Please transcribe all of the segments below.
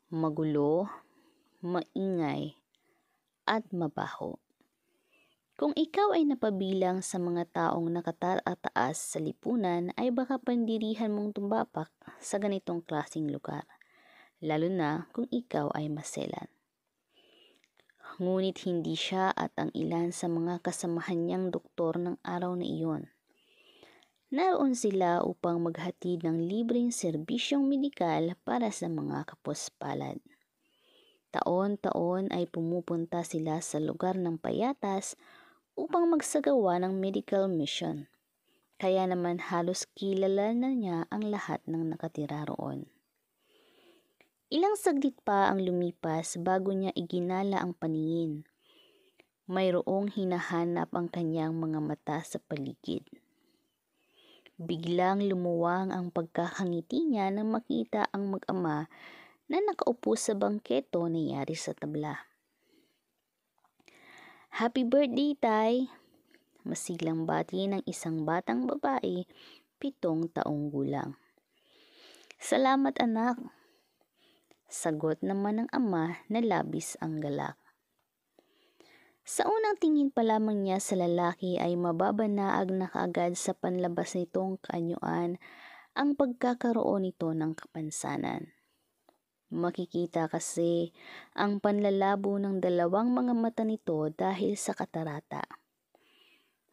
magulo, maingay, at mabaho. Kung ikaw ay napabilang sa mga taong nakatataas sa lipunan ay baka pandirihan mong tumbapak sa ganitong klaseng lugar, lalo na kung ikaw ay maselan. Ngunit hindi siya at ang ilan sa mga kasamahan niyang doktor ng araw na iyon. Naroon sila upang maghatid ng libreng serbisyong medikal para sa mga kapuspalad. Taon-taon ay pumupunta sila sa lugar ng payatas upang magsagawa ng medical mission. Kaya naman halos kilala na niya ang lahat ng nakatira roon. Ilang saglit pa ang lumipas bago niya iginala ang paningin. Mayroong hinahanap ang kanyang mga mata sa paligid. Biglang lumuwang ang pagkakangiti niya nang makita ang mag-ama na nakaupo sa bangketo na yari sa tabla. "Happy birthday, Tay!" Masiglang bati ng isang batang babae, 7 taong gulang. "Salamat, anak," sagot naman ng ama na labis ang galak. Sa unang tingin pa lamang niya sa lalaki ay mababanaag na kaagad sa panlabas nitong kaanyuan ang pagkakaroon nito ng kapansanan. Makikita kasi ang panlalabo ng dalawang mga mata nito dahil sa katarata.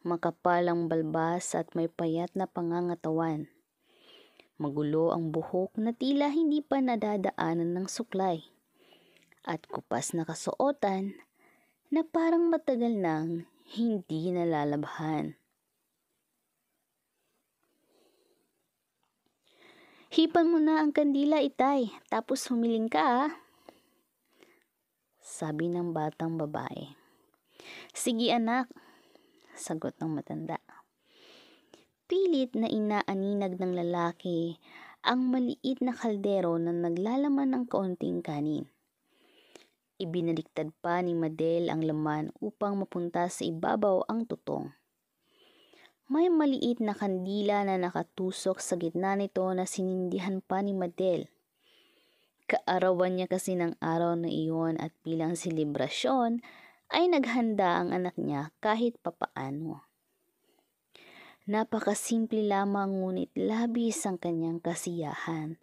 Makapal ang balbas at may payat na pangangatawan. Magulo ang buhok na tila hindi pa nadadaanan ng suklay. At kupas na kasuotan na parang matagal nang hindi nalalabhan. "Hipan mo na ang kandila, Itay, tapos humiling ka, ah," sabi ng batang babae. "Sige, anak," sagot ng matanda. Pilit na inaaninag ng lalaki ang maliit na kaldero na naglalaman ng kaunting kanin. Ibinaliktad pa ni Madel ang laman upang mapunta sa ibabaw ang tutong. May maliit na kandila na nakatusok sa gitna nito na sinindihan pa ni Madel. Kaarawan niya kasi ng araw na iyon at bilang selebrasyon ay naghanda ang anak niya kahit papaano. Napakasimple lamang ngunit labis ang kanyang kasiyahan.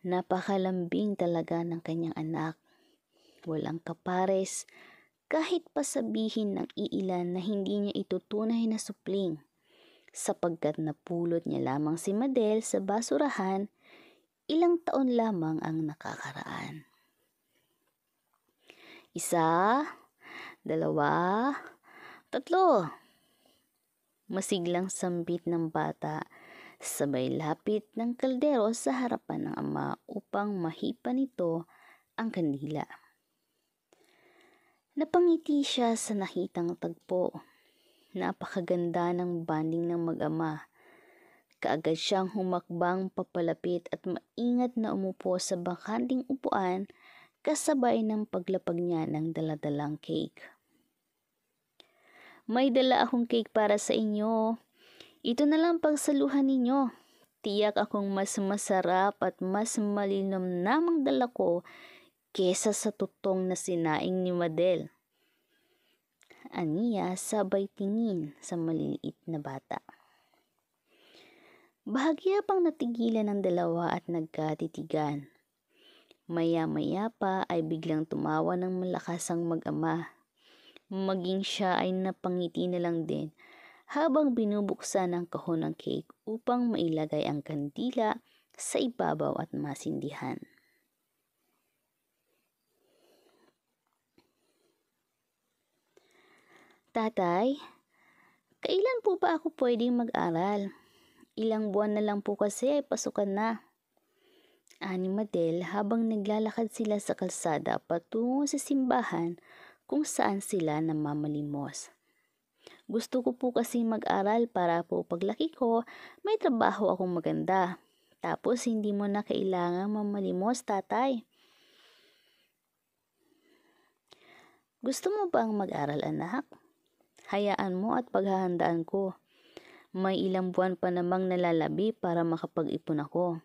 Napakalambing talaga ng kanyang anak. Walang kapares kahit pa sabihin ng iilan na hindi niya ito tunay na supling, sapagkat napulot niya lamang si Madel sa basurahan ilang taon lamang ang nakakaraan. 1, 2, 3. Masiglang sambit ng bata, sabay lapit ng kaldero sa harapan ng ama upang mahipan nito ang kandila. Napangiti siya sa nakitang tagpo. Napakaganda ng banding ng mag-ama. Kaagad siyang humakbang papalapit at maingat na umupo sa bakanting upuan kasabay ng paglapag niya ng daladalang cake. "May dala akong cake para sa inyo. Ito na lang pagsaluhan ninyo. Tiyak akong mas masarap at mas malinamnamang dala ko kesa sa tutong na sinaing ni Madel," aniya sabay tingin sa maliliit na bata. Bahagya pang natigilan ang dalawa at nagkatitigan. Maya-maya pa ay biglang tumawa ng malakas ang mag-ama. Maging siya ay napangiti na lang din habang binubuksan ang kahon ng cake upang mailagay ang kandila sa ibabaw at masindihan. "Tatay, kailan po ba ako pwedeng mag-aral? Ilang buwan na lang po kasi ay pasukan na," ani Madel habang naglalakad sila sa kalsada patungo sa simbahan kung saan sila namamalimos. "Gusto ko po kasi mag-aral para po paglaki ko may trabaho akong maganda. Tapos hindi mo na kailangang mamalimos, tatay." "Gusto mo bang mag-aral, anak? Hayaan mo at paghahandaan ko. May ilang buwan pa namang nalalabi para makapag-ipon ako.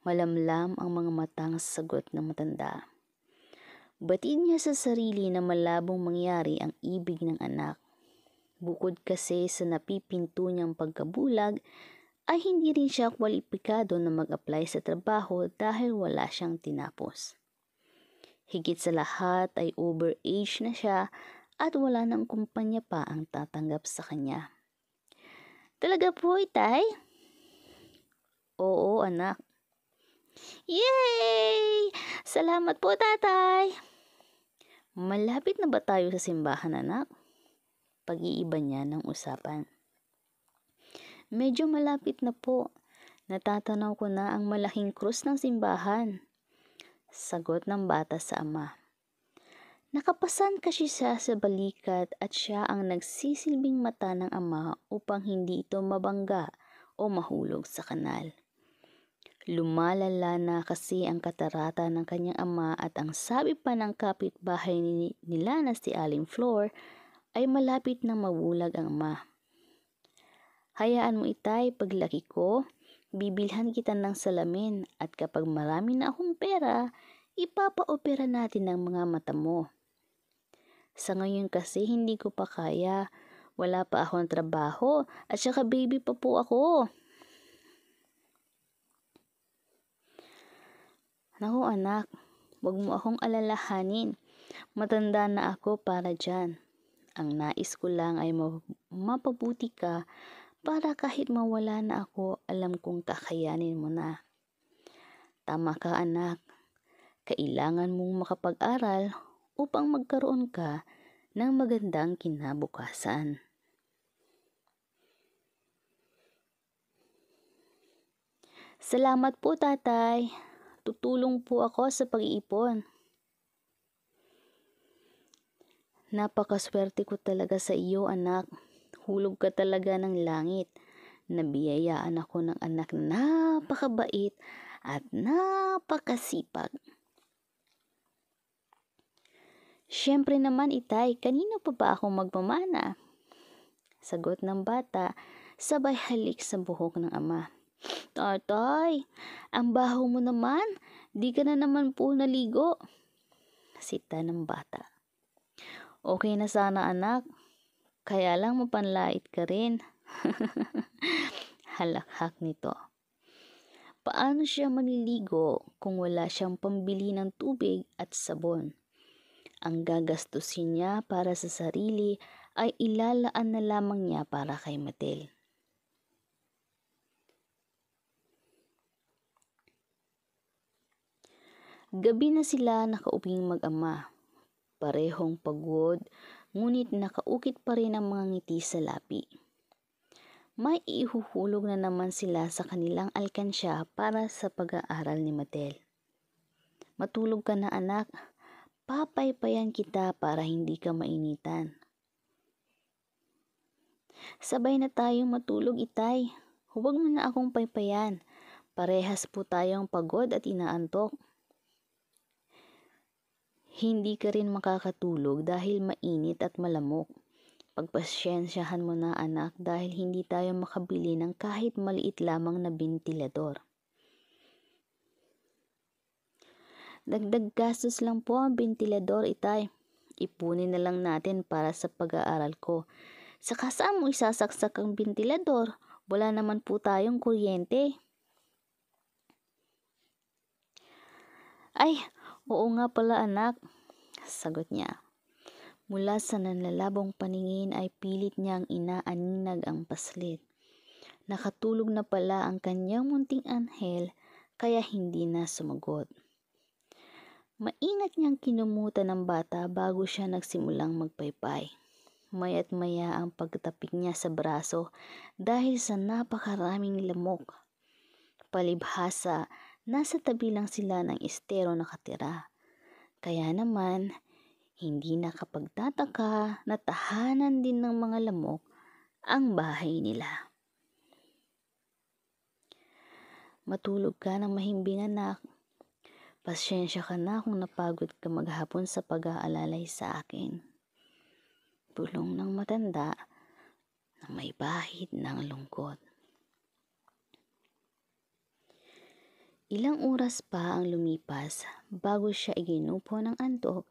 Malamlam ang mga matang sagot ng matanda. Batid niya sa sarili na malabong mangyari ang ibig ng anak. Bukod kasi sa napipinto niyang pagkabulag, ay hindi rin siya kwalipikado na mag-apply sa trabaho dahil wala siyang tinapos. Higit sa lahat ay overage na siya at wala ng kumpanya pa ang tatanggap sa kanya. Talaga po, Itay? Oo, anak. Yay! Salamat po, Tatay! Malapit na ba tayo sa simbahan, anak? Pag-iiba niya ng usapan. Medyo malapit na po. Natatanaw ko na ang malaking krus ng simbahan. Sagot ng bata sa ama. Nakapasan kasi siya sa balikat at siya ang nagsisilbing mata ng ama upang hindi ito mabangga o mahulog sa kanal. Lumalala na kasi ang katarata ng kanyang ama at ang sabi pa ng kapitbahay nila na si Aling Flor ay malapit na mabulag ang ama. Hayaan mo, Itay, paglaki ko, bibilhan kita ng salamin at kapag marami na akong pera, ipapa-opera natin ang mga mata mo. Sa ngayon kasi hindi ko pa kaya, wala pa akong trabaho at saka baby pa po ako. Naku anak, wag mo akong alalahanin, matanda na ako para dyan. Ang nais ko lang ay mapabuti ka para kahit mawala na ako, alam kong kakayanin mo na. Tama ka anak, kailangan mong makapag-aral upang magkaroon ka ng magandang kinabukasan. Salamat po, Tatay. Tutulong po ako sa pag-iipon. Napakaswerte ko talaga sa iyo, anak. Hulog ka talaga ng langit. Nabiyayaan ako ng anak na napakabait at napakasipag. Siyempre naman, Itay, kanino pa ba ako magmamana? Sagot ng bata, sabay halik sa buhok ng ama. Tatay, ang baho mo naman, di ka na naman po naligo. Sita ng bata. Okay na sana anak, kaya lang mapanlait ka rin. Halakhak nito. Paano siya maliligo kung wala siyang pambili ng tubig at sabon? Ang gagastusin niya para sa sarili ay ilalaan na lamang niya para kay Matel. Gabi na sila nakauping mag-ama. Parehong pagod, ngunit nakaukit pa rin ang mga ngiti sa labi. May ihuhulog na naman sila sa kanilang alkansya para sa pag-aaral ni Matel. Matulog ka na anak, papaypayan kita para hindi ka mainitan. Sabay na tayong matulog, Itay. Huwag mo na akong paypayan. Parehas po tayong pagod at inaantok. Hindi ka rin makakatulog dahil mainit at malamok. Pagpasyensyahan mo na anak dahil hindi tayo makabili ng kahit maliit lamang na bentilador. Dagdag gastos lang po ang bentilador, Itay. Ipunin na lang natin para sa pag-aaral ko. Saka saan mo isasaksak ang bentilador? Wala naman po tayong kuryente. Ay, oo nga pala anak, sagot niya. Mula sa nanlalabong paningin ay pilit niyang inaaninag ang paslit. Nakatulog na pala ang kanyang munting anghel kaya hindi na sumagot. Maingat niyang kinumutan ng bata bago siya nagsimulang magpaypay. Maya't maya ang pagtapik niya sa braso dahil sa napakaraming lamok. Palibhasa, nasa tabi lang sila ng estero nakatira. Kaya naman, hindi nakapagtataka na tahanan din ng mga lamok ang bahay nila. Matulog ka ng mahimbing anak. Pasyensya ka na kung napagod ka maghapon sa pag-aalalay sa akin. Bulong ng matanda na may bahid ng lungkot. Ilang oras pa ang lumipas bago siya iginupo ng antok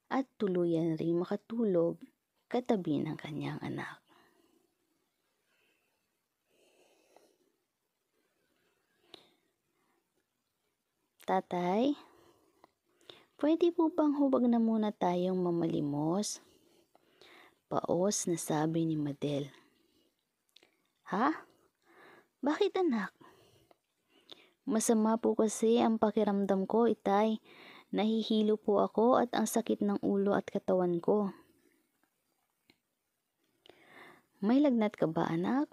at tuluyan ring makatulog katabi ng kanyang anak. Tatay, pwede po bang hubag na muna tayong mamalimos? Paos na sabi ni Madel. Ha? Bakit anak? Masama po kasi ang pakiramdam ko, itay. Nahihilo po ako at ang sakit ng ulo at katawan ko. May lagnat ka ba, anak?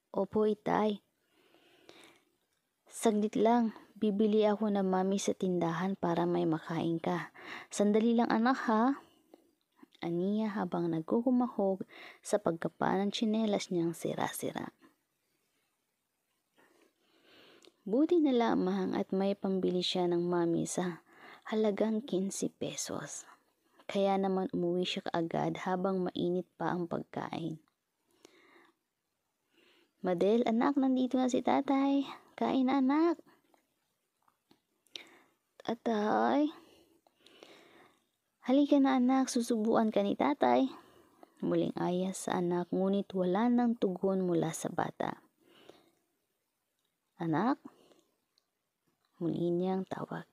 Opo, itay. Saglit lang, bibili ako ng mami sa tindahan para may makain ka. Sandali lang, anak, ha? Aniya habang nagkukumahog sa pagkapa ng tsinelas niyang sira-sira. Buti na lamang at may pambili siya ng mami sa halagang 15 pesos. Kaya naman umuwi siya kaagad habang mainit pa ang pagkain. Madel, anak, nandito na si tatay. Kain na, anak. Tatay. Halika na, anak, susubuan ka ni tatay. Muling ayas sa anak, ngunit wala nang tugon mula sa bata. Anak? Muli niyang tawag.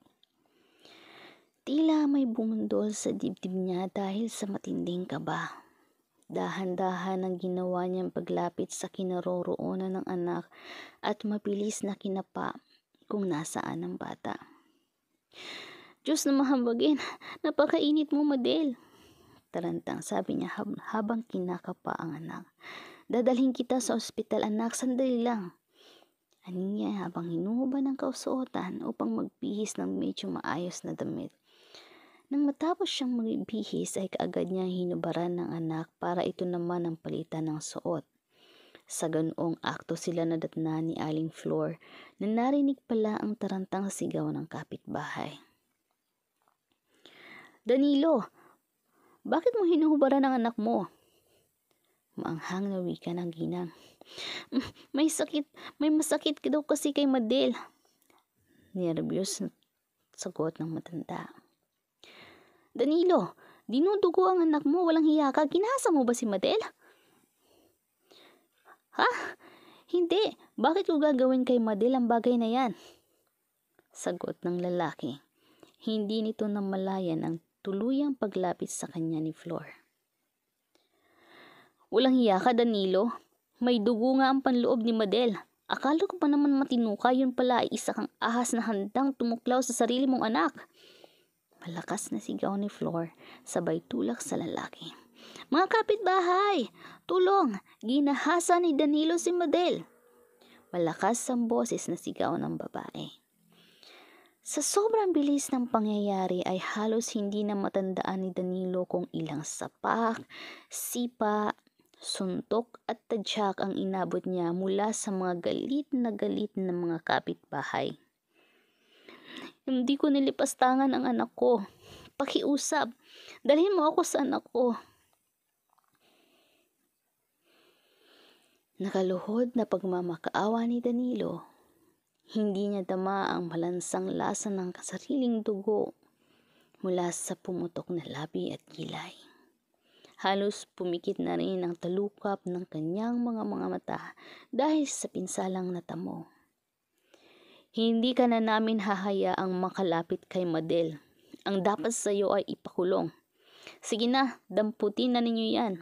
Tila may bumundol sa dibdib niya dahil sa matinding kaba. Dahan-dahan ang ginawa niyang paglapit sa kinaroroonan ng anak at mabilis na kinapa kung nasaan ang bata. Diyos na mahambagin, napakainit mo, Madel. Tarantang sabi niya habang kinakapa ang anak. Dadalhin kita sa ospital, anak, sandali lang. Aniya habang hinuhuban ng kausuotan upang magbihis ng medyo maayos na damit. Nang matapos siyang magbihis ay kaagad niyang hinubaran ng anak para ito naman ang palitan ng suot. Sa ganoong akto sila nadatna ni Aling Flor na narinig pala ang tarantang sigaw ng kapitbahay. Danilo, bakit mo hinuhubaran ang anak mo? Maanghang na wika ng ginang. May masakit daw kasi kay Madel. Nervyos na sagot ng matanda. Danilo, dinudugo ang anak mo, walang hiya ka. Ginasa mo ba si Madel? Ha? Hindi. Bakit ko gagawin kay Madel ang bagay na yan? Sagot ng lalaki. Hindi nito namalayan ang tuluyang paglapit sa kanya ni Flor. Walang hiya ka, Danilo. May dugo nga ang panloob ni Madel. Akala ko pa naman matinuka, yun pala ay isa kang ahas na handang tumuklaw sa sarili mong anak. Malakas na sigaw ni Flor, sabay tulak sa lalaki. Mga kapitbahay, tulong! Ginahasa ni Danilo si Madel. Malakas ang boses na sigaw ng babae. Sa sobrang bilis ng pangyayari ay halos hindi na matandaan ni Danilo kung ilang sapak, sipa, suntok at tadyak ang inabot niya mula sa mga galit na mga kapitbahay. Hindi ko nilipastangan ang anak ko. Pakiusap, dalhin mo ako sa anak ko. Nakaluhod na pagmamakaawa ni Danilo. Hindi niya dama ang malansang lasa ng kasariling dugo mula sa pumutok na labi at kilay. Halos pumikit na rin ang talukap ng kanyang mga mata dahil sa pinsalang natamo. Hindi ka na namin hahayaang makalapit kay Madel. Ang dapat sa iyo ay ipakulong. Sige na, damputin na ninyo yan.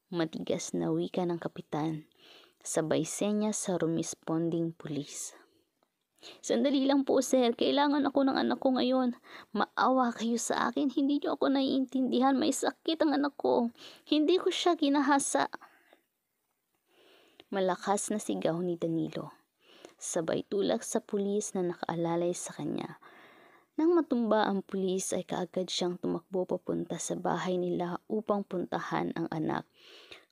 Matigas na wika ng kapitan, sabay senya sa responding pulis. Sandali lang po, sir. Kailangan ako ng anak ko ngayon. Maawa kayo sa akin. Hindi niyo ako naiintindihan. May sakit ang anak ko. Hindi ko siya ginahasa. Malakas na sigaw ni Danilo. Sabay tulak sa pulis na nakaalalay sa kanya. Nang matumba ang pulis ay kaagad siyang tumakbo papunta sa bahay nila upang puntahan ang anak.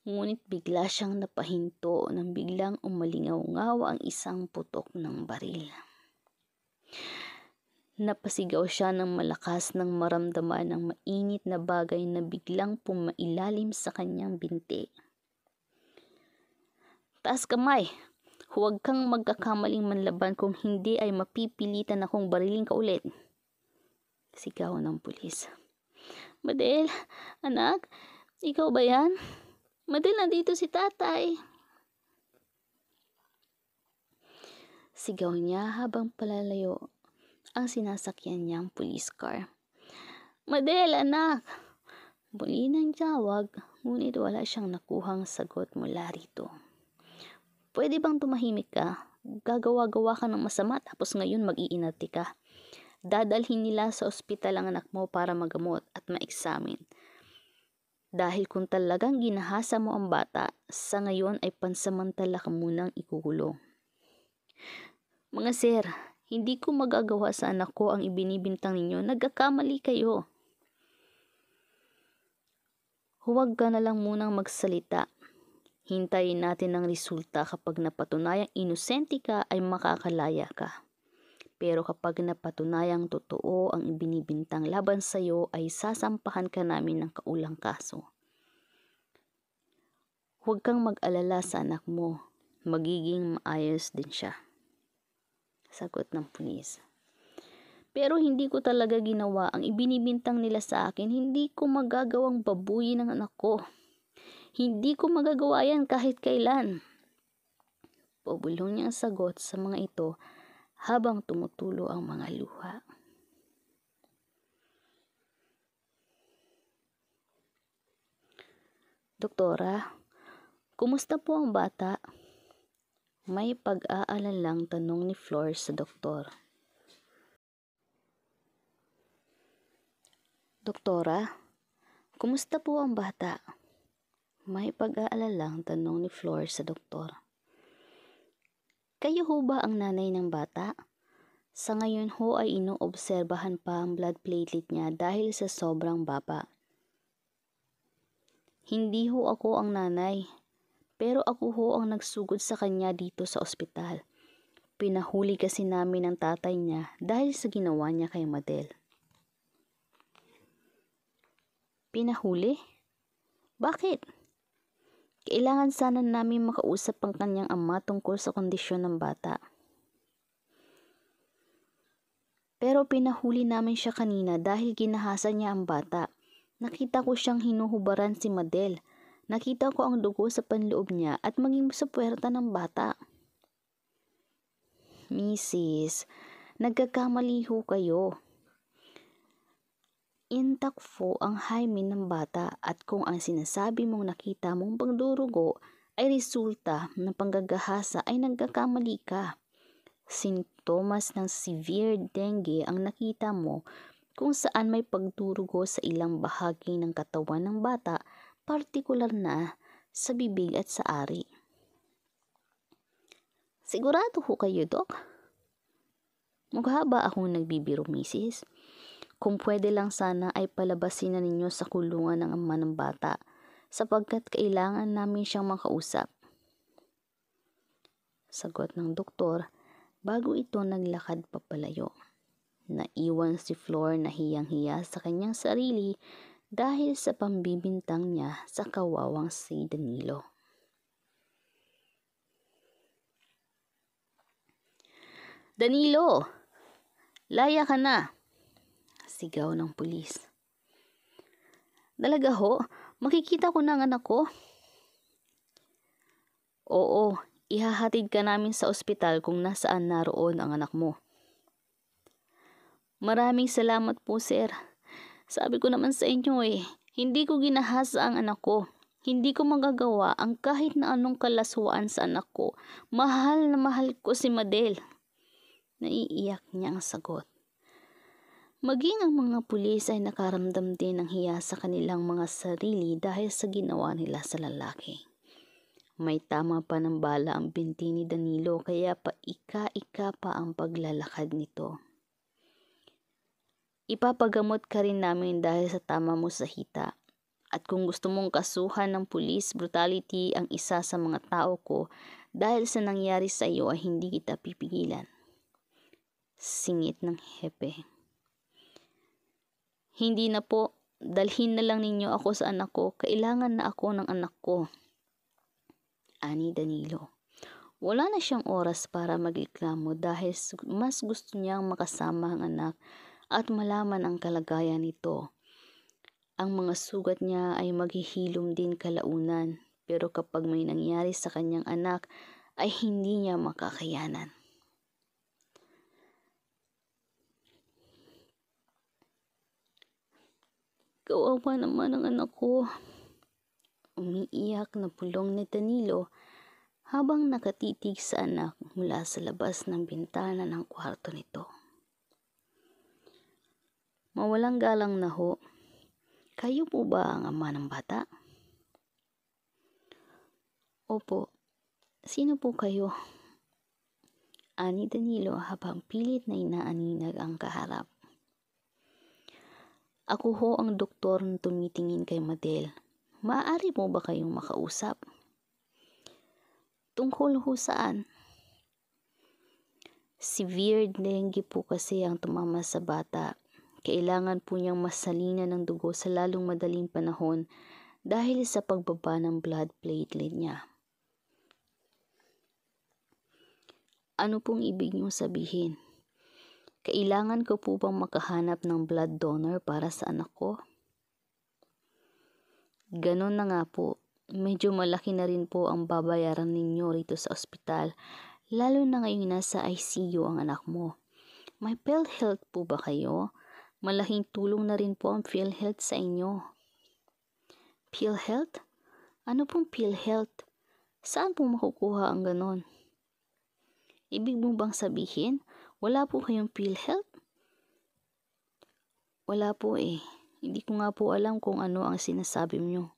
Ngunit bigla siyang napahinto nang biglang umalingaw-ngaw ang isang putok ng baril. Napasigaw siya ng malakas nang maramdaman ang mainit na bagay na biglang pumailalim sa kanyang binti. Taas kamay! Huwag kang magkakamaling manlaban, kung hindi ay mapipilitan akong barilin ka ulit. Sigaw ng pulis. Madel, anak, ikaw ba yan? Madel, nandito si tatay. Sigaw niya habang palalayo ang sinasakyan niyang police car. Madel, anak! Muli nang tawag, ngunit wala siyang nakuhang sagot mula rito. Pwede bang tumahimik ka? Gagawa-gawa ka ng masama tapos ngayon mag-iinarte ka. Dadalhin nila sa ospital ang anak mo para magamot at ma-examine. Dahil kung talagang ginahasa mo ang bata, sa ngayon ay pansamantala ka munang ikukulong. Mga sir, hindi ko magagawa sa anak ko ang ibinibintang ninyo. Nagkakamali kayo. Huwag ka na lang munang magsalita. Hintayin natin ang resulta. Kapag napatunayang inosente ka ay makakalaya ka. Pero kapag napatunayang totoo ang ibinibintang laban sa iyo ay sasampahan ka namin ng kaulang kaso. Huwag kang mag-alala sa anak mo. Magiging maayos din siya. Sagot ng pulis. Pero hindi ko talaga ginawa ang ibinibintang nila sa akin. Hindi ko magagawang babuyin ang anak ko. Hindi ko magagawa yan kahit kailan. Pabulong niyang sagot sa mga ito habang tumutulo ang mga luha. Doktora, kumusta po ang bata? May pag-aalalang tanong ni Flor sa doktor. Doktora, kumusta po ang bata? May pag-aalalang tanong ni Flor sa doktor. Kayo ho ba ang nanay ng bata? Sa ngayon ho ay inoobserbahan pa ang blood platelet niya dahil sa sobrang baba. Hindi ho ako ang nanay, pero ako ho ang nagsugod sa kanya dito sa ospital. Pinahuli kasi namin ang tatay niya dahil sa ginawa niya kay Madel. Pinahuli? Bakit? Kailangan sana namin makausap ang kanyang ama tungkol sa kondisyon ng bata. Pero pinahuli namin siya kanina dahil ginahasa niya ang bata. Nakita ko siyang hinuhubaran si Madel. Nakita ko ang dugo sa panloob niya at maging sa puwerta ng bata. Mrs., nagkakamali ho kayo. Intact po ang hymen ng bata at kung ang sinasabi mong nakita mong pagdurugo ay resulta ng panggagahasa ay nagkakamali ka. Sintomas ng severe dengue ang nakita mo kung saan may pagdurugo sa ilang bahagi ng katawan ng bata, partikular na sa bibig at sa ari. Sigurado ho kayo, Dok? Mukha ba akong nagbibiro, Mrs.? Kung pwede lang sana ay palabasin na ninyo sa kulungan ng ama ng bata sapagkat kailangan namin siyang makausap. Sagot ng doktor bago ito naglakad papalayo. Naiwan si Flor na hiyang-hiya sa kanyang sarili dahil sa pambibintang niya sa kawawang si Danilo. Danilo! Laya ka na! Sigaw ng pulis. Dalaga ho? Makikita ko na ang anak ko? Oo, ihahatid ka namin sa ospital kung nasaan naroon ang anak mo. Maraming salamat po, sir. Sabi ko naman sa inyo hindi ko ginahasa ang anak ko. Hindi ko magagawa ang kahit na anong kalaswaan sa anak ko. Mahal na mahal ko si Madel. Naiiyak niya ang sagot. Maging ang mga pulis ay nakaramdam din ng hiya sa kanilang mga sarili dahil sa ginawa nila sa lalaki. May tama pa ng bala ang binti ni Danilo kaya paika-ika pa ang paglalakad nito. Ipapagamot ka rin namin dahil sa tama mo sa hita. At kung gusto mong kasuhan ng police brutality ang isa sa mga tao ko dahil sa nangyari sa iyo ay hindi kita pipigilan. Singit ng hepe. Hindi na po, dalhin na lang ninyo ako sa anak ko. Kailangan na ako ng anak ko. Ani Danilo. Wala na siyang oras para magreklamo dahil mas gusto niyang makasama ang anak at malaman ang kalagayan nito. Ang mga sugat niya ay maghihilom din kalaunan, pero kapag may nangyari sa kanyang anak ay hindi niya makakayanan. Kawawa naman ang anak ko. Umiiyak na bulong ni Danilo habang nakatitig sa anak mula sa labas ng bintana ng kwarto nito. Mawalang galang na ho. Kayo po ba ang ama ng bata? Opo. Sino po kayo? Ani Danilo habang pilit na inaaninag ang kaharap. Ako ho ang doktor na tumitingin kay Madel. Maaari mo ba kayong makausap? Tungkol ho saan? Severe dengue po kasi ang tumama sa bata. Kailangan po niyang masalina ng dugo sa lalong madaling panahon dahil sa pagbaba ng blood platelet niya. Ano pong ibig niyong sabihin? Kailangan ko po bang makahanap ng blood donor para sa anak ko? Ganon na nga po. Medyo malaki na rin po ang babayaran ninyo rito sa ospital, lalo na ngayong nasa ICU ang anak mo. May PhilHealth po ba kayo? Malaking tulong na rin po ang PhilHealth sa inyo. PhilHealth? Ano pong PhilHealth? Saan po makukuha ang ganon? Ibig mo bang sabihin, wala po kayong PhilHealth? Wala po eh. Hindi ko nga po alam kung ano ang sinasabi niyo.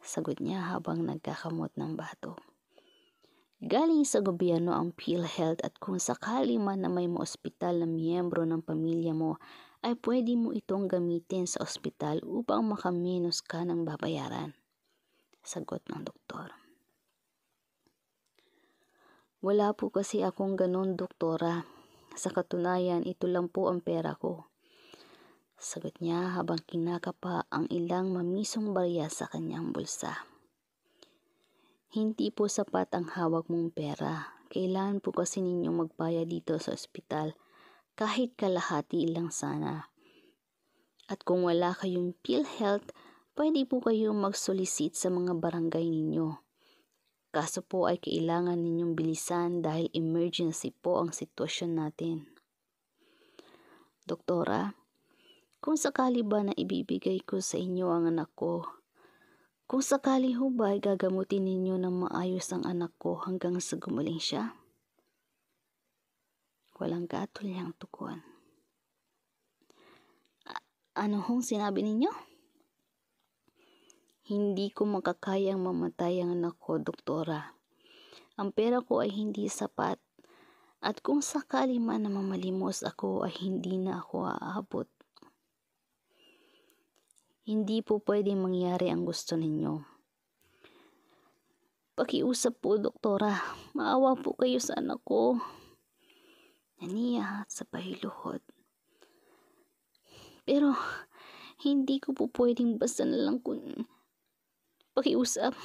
Sagot niya habang nagkakamot ng bato. Galing sa gobyerno ang PhilHealth at kung sakali man na may ospital na miyembro ng pamilya mo, ay pwede mo itong gamitin sa ospital upang makamenos ka ng babayaran. Sagot ng doktor. Wala po kasi akong ganon, doktora. Sa katunayan, ito lang po ang pera ko. Sagot niya habang kinakapa ang ilang mamisong barya sa kanyang bulsa. Hindi po sapat ang hawak mong pera. Kailangan po kasi ninyong magbayad dito sa ospital kahit kalahati lang sana. At kung wala kayong PhilHealth, pwede po kayong mag-solicit sa mga barangay ninyo. Kaso po ay kailangan ninyong bilisan dahil emergency po ang sitwasyon natin. Doktora, kung sakali ba na ibibigay ko sa inyo ang anak ko, kung sakali ho ba ay gagamutin ninyo ng maayos ang anak ko hanggang sa gumaling siya? Walang katulyang tugon. Ano hong sinabi ninyo? Hindi ko makakayang mamatay ang anak ko, doktora. Ang pera ko ay hindi sapat. At kung sakali man na mamalimos ako ay hindi na ako aabot. Hindi po pwedeng mangyari ang gusto ninyo. Pakiusap po, doktora. Maawa po kayo sa anak ko. Naniya sa pahiluhod. Pero hindi ko po pwedeng basta na lang kung pakiusap.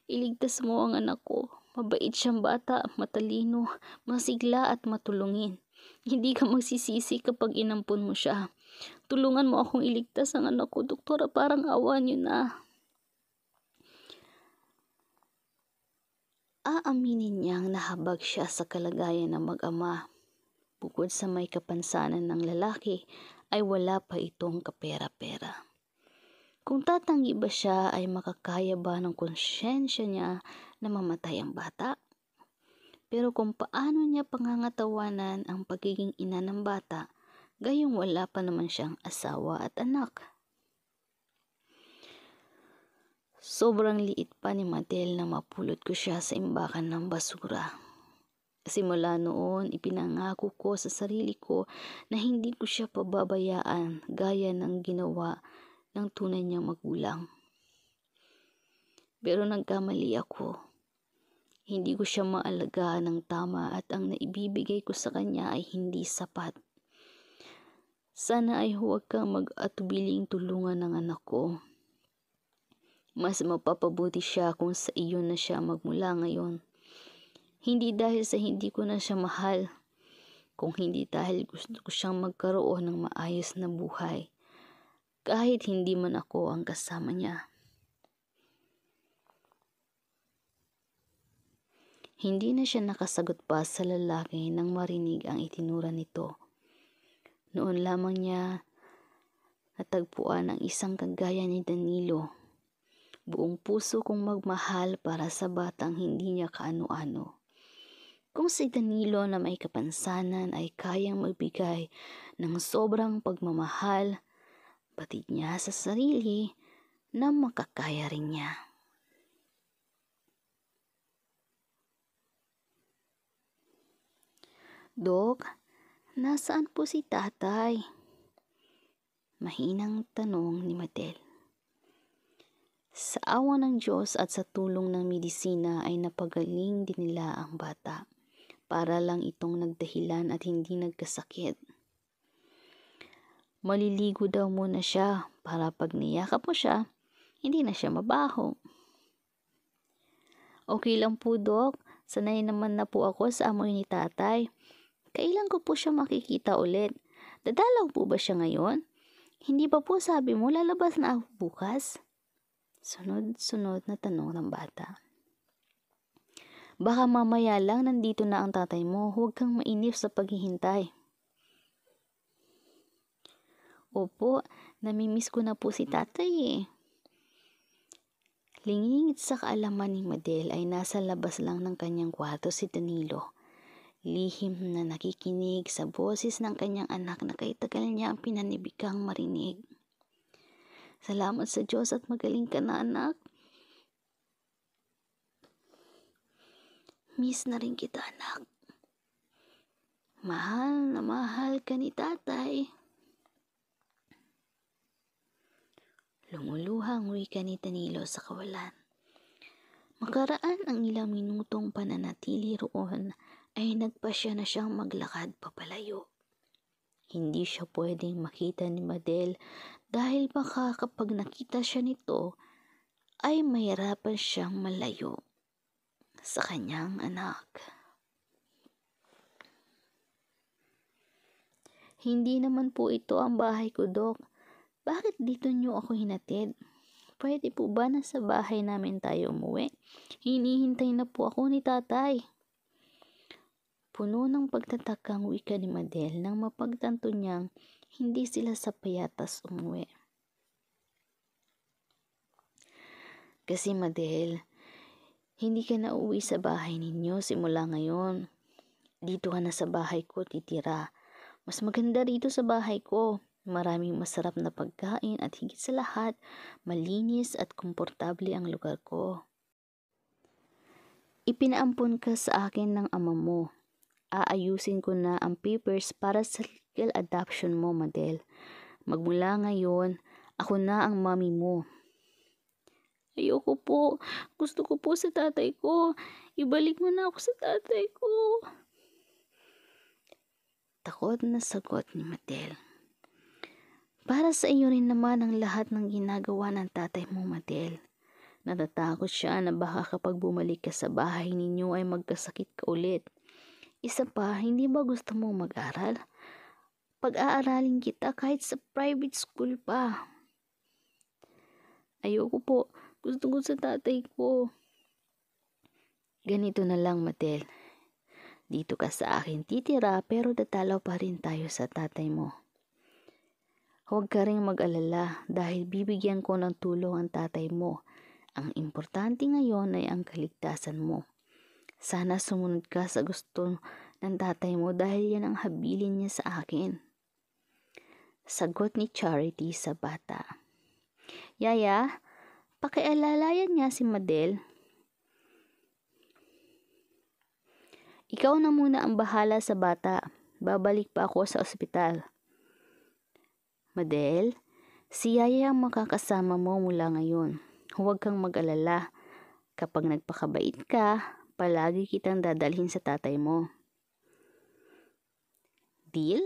Iligtas mo ang anak ko. Mabait siyang bata, matalino, masigla at matulungin. Hindi ka magsisisi kapag inampun mo siya. Tulungan mo akong iligtas ang anak ko, doktora, parang awa niyo na. Aaminin niyang nahabag siya sa kalagayan ng mag-ama. Bukod sa may kapansanan ng lalaki, ay wala pa itong kapera-pera. Kung tatanggi ba siya ay makakaya ba ng konsyensya niya na mamatay ang bata? Pero kung paano niya pangangatawanan ang pagiging ina ng bata, gayong wala pa naman siyang asawa at anak. Sobrang liit pa ni Madel na mapulot ko siya sa imbakan ng basura. Simula noon, ipinangako ko sa sarili ko na hindi ko siya pababayaan gaya ng ginawa ng tunay niyang magulang. Pero nagkamali ako. Hindi ko siya maalagaan ng tama at ang naibibigay ko sa kanya ay hindi sapat. Sana ay huwag kang mag-atubiling tulungan ng anak ko. Mas mapapabuti siya kung sa iyo na siya magmula ngayon. Hindi dahil sa hindi ko na siya mahal, kung hindi dahil gusto ko siyang magkaroon ng maayos na buhay, kahit hindi man ako ang kasama niya. Hindi na siya nakasagot pa sa lalaki nang marinig ang itinura nito. Noon lamang niya natagpuan ang isang kagaya ni Danilo. Buong puso kong magmahal para sa batang hindi niya kaano-ano. Kung si Danilo na may kapansanan ay kayang magbigay ng sobrang pagmamahal, batid niya sa sarili na makakaya rin niya. Dok, nasaan po si tatay? Mahinang tanong ni Madel. Sa awa ng Diyos at sa tulong ng medisina ay napagaling din nila ang bata. Para lang itong nagdahilan at hindi nagkasakit. Maliligo daw muna siya para pag niyakap mo siya, hindi na siya mabaho. Okay lang po, Dok. Sanay naman na po ako sa amoy ni tatay. Kailan ko po siya makikita ulit? Dadalaw po ba siya ngayon? Hindi pa po sabi mo lalabas na ako bukas? Sunod-sunod na tanong ng bata. Baka mamaya lang nandito na ang tatay mo, huwag kang mainip sa paghihintay. Opo, namimiss ko na po si tatay eh. Lingingit sa kaalaman ni Madel ay nasa labas lang ng kanyang kwarto si Danilo. Lihim na nakikinig sa boses ng kanyang anak na kay tagal niya ang pinanibikang marinig. Salamat sa Diyos at magaling ka na, anak. Miss na rin kita, anak. Mahal na mahal ka ni tatay. Lumuluhang wika ni Danilo sa kawalan. Makaraan ang ilang minutong pananatili roon ay nagpasya na siyang maglakad papalayo. Hindi siya pwedeng makita ni Madel dahil baka kapag nakita siya nito ay mahirapan siyang malayo sa kanyang anak. Hindi naman po ito ang bahay ko, Dok. Bakit dito niyo ako hinatid? Pwede po ba na sa bahay namin tayo umuwi? Hinihintay na po ako ni tatay. Puno ng pagtatakang wika ni Madel nang mapagtanto niyang hindi sila sa payatas umuwi. Kasi Madel, hindi ka na uwi sa bahay ninyo simula ngayon. Dito ka na sa bahay ko titira. Mas maganda rito sa bahay ko. Maraming masarap na pagkain at higit sa lahat, malinis at komportable ang lugar ko. Ipinaampon ka sa akin ng ama mo. Aayusin ko na ang papers para sa legal adoption mo, Madel. Magmula ngayon, ako na ang mami mo. Ayoko po. Gusto ko po sa tatay ko. Ibalik mo na ako sa tatay ko. Takot na sagot ni Madel. Para sa iyo rin naman ang lahat ng ginagawa ng tatay mo, Madel. Natatakot siya na baka kapag bumalik ka sa bahay ninyo ay magkasakit ka ulit. Isa pa, hindi ba gusto mong mag-aral? Pag-aaralin kita kahit sa private school pa. Ayoko po. Gusto ko sa tatay ko. Ganito na lang, Madel. Dito ka sa akin titira pero dadalaw pa rin tayo sa tatay mo. Huwag ka ring mag-alala dahil bibigyan ko ng tulong ang tatay mo. Ang importante ngayon ay ang kaligtasan mo. Sana sumunod ka sa gusto ng tatay mo dahil yan ang habilin niya sa akin. Sagot ni Charity sa bata. Yaya, pakialalayan niya si Madel. Ikaw na muna ang bahala sa bata. Babalik pa ako sa ospital. Madel, si Yaya ang makakasama mo mula ngayon. Huwag kang mag-alala. Kapag nagpakabait ka, palagi kitang dadalhin sa tatay mo. Deal?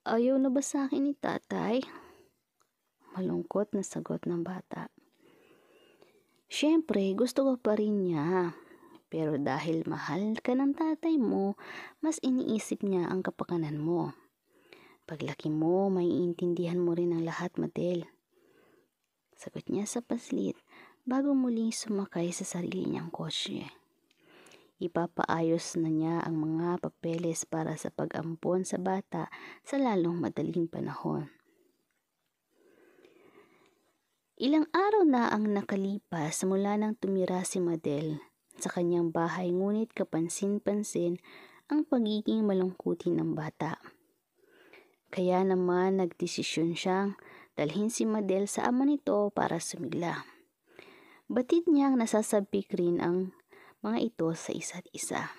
Ayaw na ba sa akin ni tatay? Malungkot na sagot ng bata. Siyempre, gusto ko pa rin niya. Pero dahil mahal ka ng tatay mo, mas iniisip niya ang kapakanan mo. Paglaki mo, maiintindihan mo rin ang lahat, Madel. Sagot niya sa paslit bago muling sumakay sa sarili niyang kotse. Ipapaayos na niya ang mga papeles para sa pag-ampon sa bata sa lalong madaling panahon. Ilang araw na ang nakalipas mula nang tumira si Madel sa kanyang bahay, ngunit kapansin-pansin ang pagiging malungkutin ng bata. Kaya naman nagdesisyon siyang dalhin si Madel sa ama nito para sumigla. Batid niyang nasasabik rin ang mga ito sa isa't isa.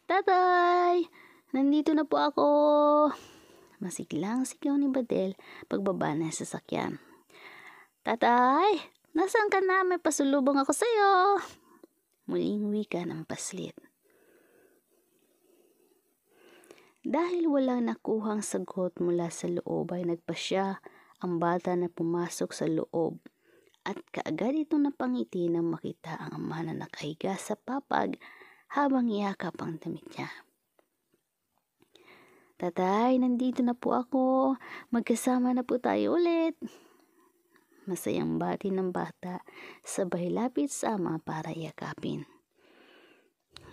Tatay! Nandito na po ako! Masiglang sigaw ni Madel pagbaba ng sasakyan. Tatay! Nasaan ka na? May pasulubong ako sa'yo! Muling wika ng paslit. Dahil walang nakuhang sagot mula sa loob ay nagpasya ang bata na pumasok sa loob at kaagad itong napangiti nang makita ang ama na nakahiga sa papag habang yakap ang damit niya. Tatay, nandito na po ako. Magkasama na po tayo ulit. Masayang bati ng bata, sabay lapit sa ama para yakapin.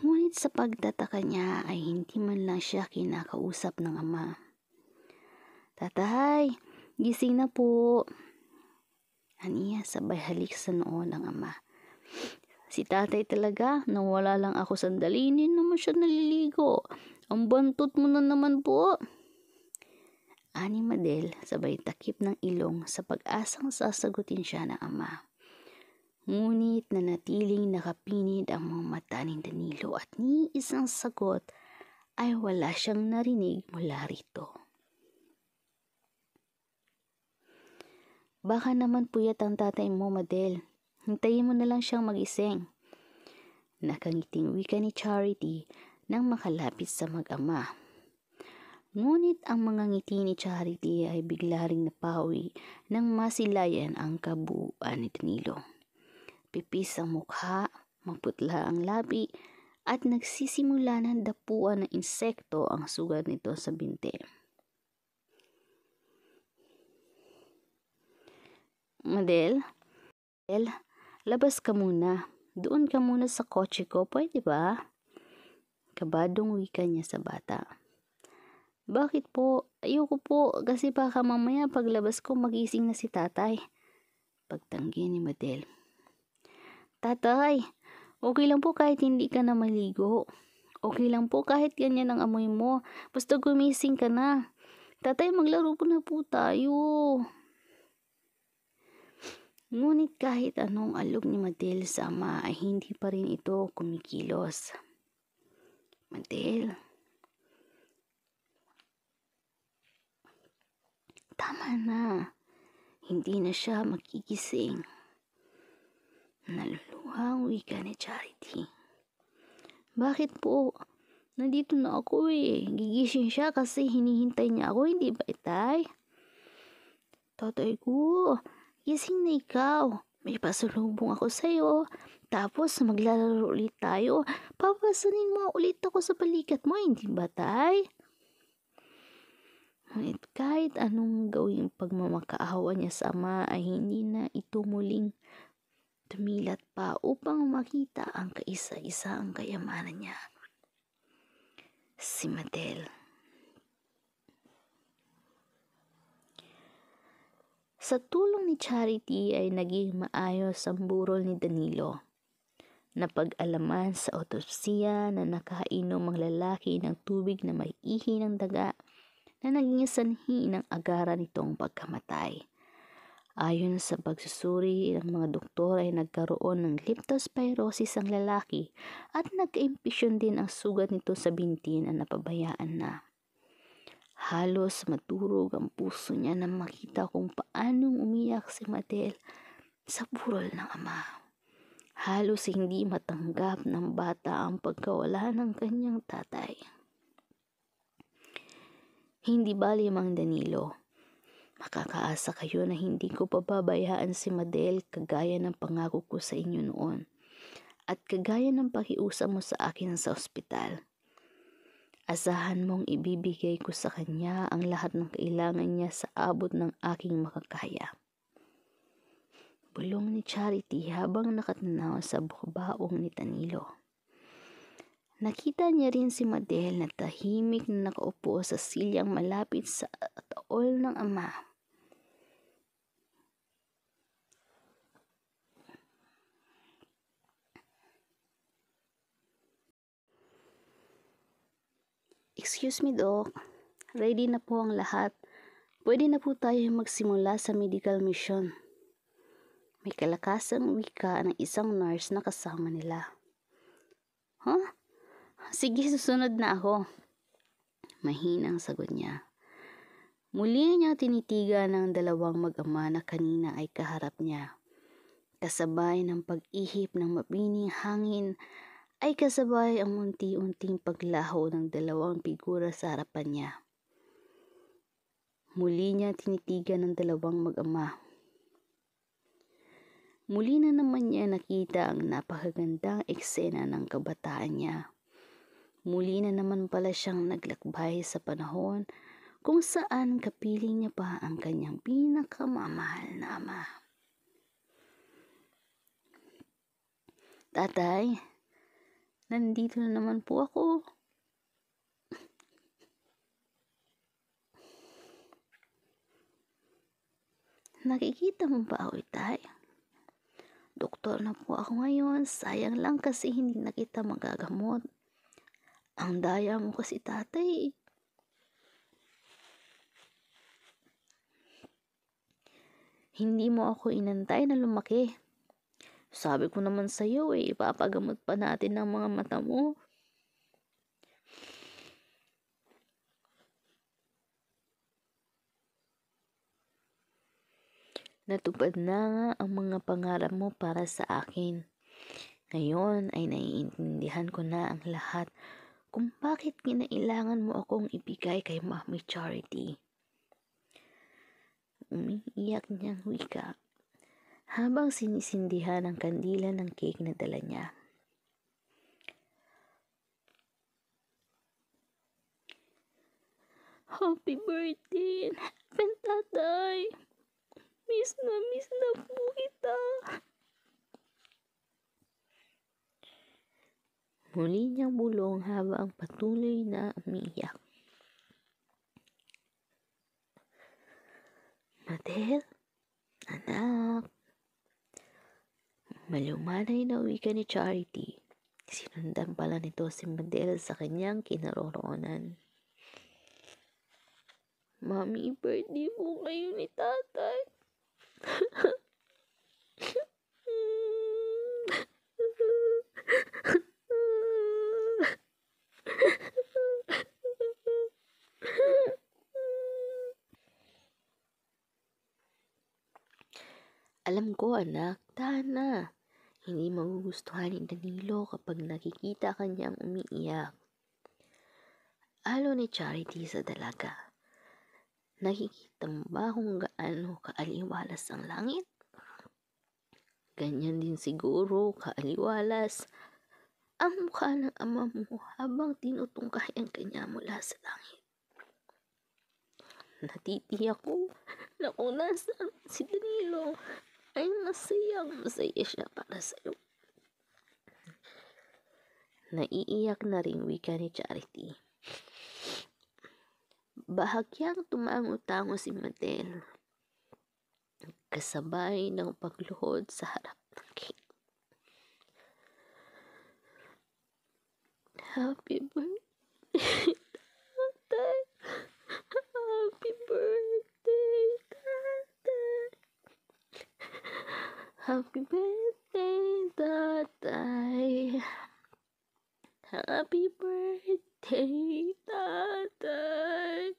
Ngunit sa pagtataka niya ay hindi man lang siya kinakausap ng ama. Tatay, gising na po. Aniya sabay halik sa noo ng ama. Si tatay talaga, nawala lang ako sandali, hindi naman siya naliligo. Ang bantot mo na naman po. Ani Madel sabay takip ng ilong sa pag-asang sasagutin siya ng ama. Ngunit nanatiling nakapinid ang mga mata ni Danilo at ni isang sagot ay wala siyang narinig mula rito. Baka naman puyat ang tatay mo, Madel. Hintayin mo na lang siyang magising. Nakangiting wika ni Charity nang makalapit sa mag-ama. Ngunit ang mga ngiti ni Charity ay bigla ring napawi nang masilayan ang kabuuan ni Danilo. Pipis ang mukha, maputla ang labi, at nagsisimula ng dapuan ng insekto ang sugat nito sa binti. Madel, labas ka muna. Doon ka muna sa kotse ko, pwede ba? Kabadong wika niya sa bata. Bakit po? Ayoko po kasi baka mamaya paglabas ko magising na si tatay. Pagtanggi ni Madel. Tatay, okay lang po kahit hindi ka na maligo. Okay lang po kahit ganyan ang amoy mo. Basta gumising ka na. Tatay, maglaro po na po tayo. Ngunit kahit anong alog ni Madel sa ama ay hindi pa rin ito kumikilos. Madel, tama na. Hindi na siya magigising. Naluluhang wika ni Charity. Bakit po? Nandito na ako eh. Gigising siya kasi hinihintay niya ako, hindi ba itay? Tatay ko, gising na ikaw. May pasalubong ako sa'yo. Tapos maglalaro ulit tayo. Papasanin mo ulit ako sa balikat mo, hindi ba tay? Ngunit kahit anong gawing pagmamakaawa niya sa ama ay hindi na ito muling tumilat pa upang makita ang kaisa-isang kayamanan niya. Si Madel. Sa tulong ni Charity ay naging maayos ang burol ni Danilo. Napag-alaman sa autopsiya na nakainom ang lalaki ng tubig na may ihi ng daga na naging sanhi ng agaran nitong pagkamatay. Ayon sa pagsusuri ng mga doktor ay nagkaroon ng leptospirosis ang lalaki at nagka-impisyon din ang sugat nito sa binti na napabayaan na. Halos maturog ang puso niya nang makita kung paanong umiyak si Madel sa burol ng ama. Halos hindi matanggap ng bata ang pagkawala ng kanyang tatay. Hindi bali Mang Danilo. Makakaasa kayo na hindi ko pababayaan si Madel kagaya ng pangako ko sa inyo noon at kagaya ng pakiusap mo sa akin sa ospital. Asahan mong ibibigay ko sa kanya ang lahat ng kailangan niya sa abot ng aking makakaya. Bulong ni Charity habang nakatanaw sa bukabaong ni Danilo. Nakita niya rin si Madel na tahimik na nakaupo sa silyang malapit sa taol ng ama. Excuse me, Doc. Ready na po ang lahat. Pwede na po tayo magsimula sa medical mission. May kalakasang wika ng isang nurse na kasama nila. Huh? Sige, susunod na ako. Mahinang sagot niya. Muli niya tinitigan ng dalawang mag-ama na kanina ay kaharap niya. Kasabay ng pag-ihip ng mabining hangin ay kasabay ang unti-unting paglaho ng dalawang figura sa harapan niya. Muli niya tinitigan ng dalawang mag-ama. Muli na naman niya nakita ang napakagandang eksena ng kabataan niya. Muli na naman pala siyang naglakbay sa panahon kung saan kapiling niya pa ang kanyang pinakamamahal na ama. Tatay, nandito na naman po ako. Nakikita mo ba ako, Itay? Doktor na po ako ngayon. Sayang lang kasi hindi na kita magagamot. Ang daya mo kasi, tatay. Hindi mo ako inantay na lumaki. Sabi ko naman sa'yo ipapagamot pa natin ang mga mata mo. Natupad na nga ang mga pangarap mo para sa akin. Ngayon ay naiintindihan ko na ang lahat kung bakit kinailangan mo akong ibigay kay Mami Charity. Umiiyak niyang wika habang sinisindihan ang kandila ng cake na dala niya. Happy birthday, Tatay! Miss na po kita. Muli niyang bulong habang patuloy na umiiyak. Madel, anak. Malumanay na wika ni Charity. Sinundan pala nito si Madel sa kanyang kinaroroonan. Mami, birthday po kayo ni Tatay. Alam ko, anak, tahan na. Hindi magugustuhan ni Danilo kapag nakikita kanyang umiiyak. Alo ni Charity sa dalaga. Nakikita mo ba kung gaano kaaliwalas ang langit? Ganyan din siguro kaaliwalas ang mukha ng ama mo habang tinutungkay ang kanya mula sa langit. Natitiyak ko na kung nasaan si Danilo ay masaya siya para sa'yo. Naiiyak na ring wika ni Charity. Bahagyang tumango-tango si Madel. Kasabay ng pagluhod sa harap ng cake. Happy birthday, Tatay. Happy birthday, Tatay. Happy birthday, Tatay. Happy birthday, Tatay.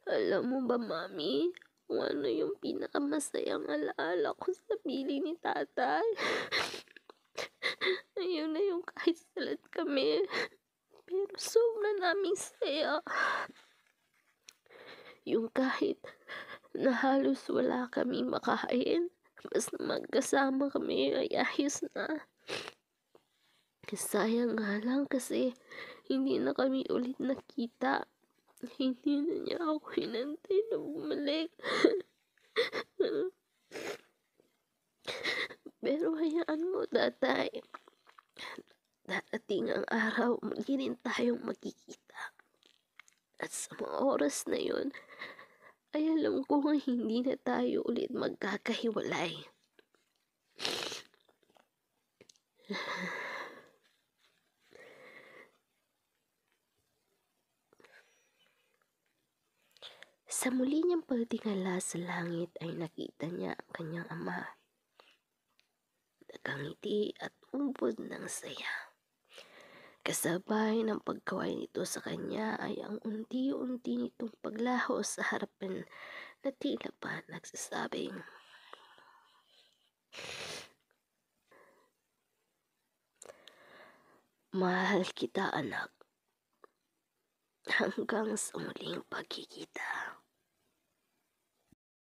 Alam mo ba, Mami, kung ano yung pinakamasayang alaala ko sa piling ni Tatay? Ngayon na yung kahit salat kami. Pero sobra naming saya. Yung kahit na halos wala kami makain, basta magkasama kami ay ayos na. Sayang nga lang kasi hindi na kami ulit nakita. Hindi na niya ako hinantay na bumalik. Pero hayaan mo, tatay. Darating ang araw, muli rin tayong magkikita. At sa mga oras na yun, ay alam ko hindi na tayo ulit magkakahiwalay. Sa muli niyang pagtingala sa langit ay nakita niya ang kanyang ama. Nakangiti at umbod ng saya. Kasabay ng pagkaway nito sa kanya ay ang unti-unti nitong paglaho sa harapan na tila pa nagsasabing, "Mahal kita, anak. Hanggang sa muling pagkikita."